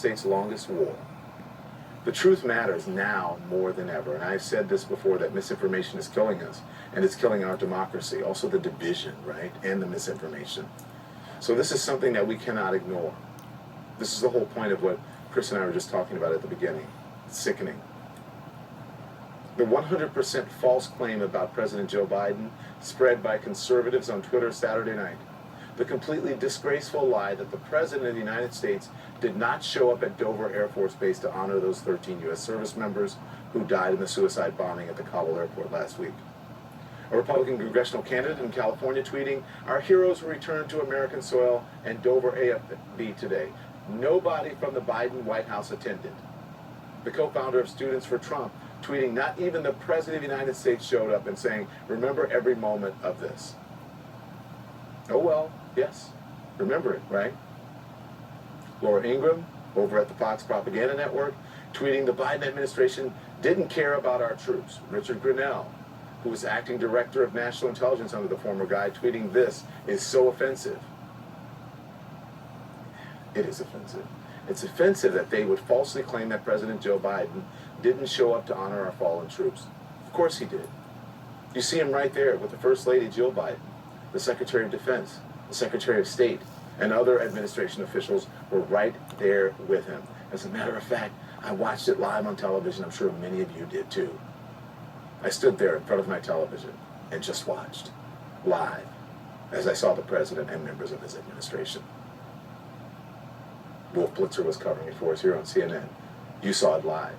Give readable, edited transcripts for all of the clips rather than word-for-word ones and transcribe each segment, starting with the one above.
States' longest war. The truth matters now more than ever, and I've said this before, that misinformation is killing us, and it's killing our democracy, also the division, right, and the misinformation. So this is something that we cannot ignore. This is the whole point of what Chris and I were just talking about at the beginning. It's sickening. The 100% false claim about President Joe Biden spread by conservatives on Twitter Saturday night. The completely disgraceful lie that the President of the United States did not show up at Dover Air Force Base to honor those 13 U.S. service members who died in the suicide bombing at the Kabul airport last week. A Republican congressional candidate in California tweeting, "Our heroes returned to American soil and Dover AFB today. Nobody from the Biden White House attended." The co-founder of Students for Trump tweeting, "Not even the President of the United States showed up," and saying, "Remember every moment of this." Oh well, yes, remember it, right? Laura Ingraham, over at the Fox Propaganda Network, tweeting, "The Biden administration didn't care about our troops." Richard Grinnell, who was acting director of national intelligence under the former guy, tweeting, "This is so offensive." It is offensive. It's offensive that they would falsely claim that President Joe Biden didn't show up to honor our fallen troops. Of course he did. You see him right there with the First Lady Jill Biden, the Secretary of Defense, the Secretary of State, and other administration officials were right there with him. As a matter of fact, I watched it live on television. I'm sure many of you did too. I stood there in front of my television and just watched, live, as I saw the President and members of his administration. Wolf Blitzer was covering it for us here on CNN. You saw it live.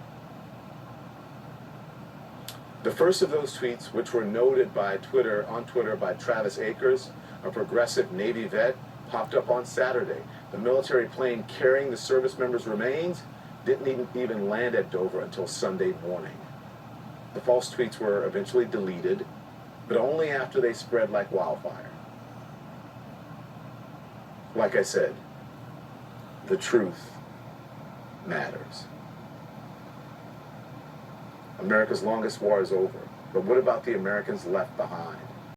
The first of those tweets, which were noted by on Twitter by Travis Akers, a progressive Navy vet, popped up on Saturday. The military plane carrying the service members' remains didn't even land at Dover until Sunday morning. The false tweets were eventually deleted, but only after they spread like wildfire. Like I said, the truth matters. America's longest war is over, but what about the Americans left behind?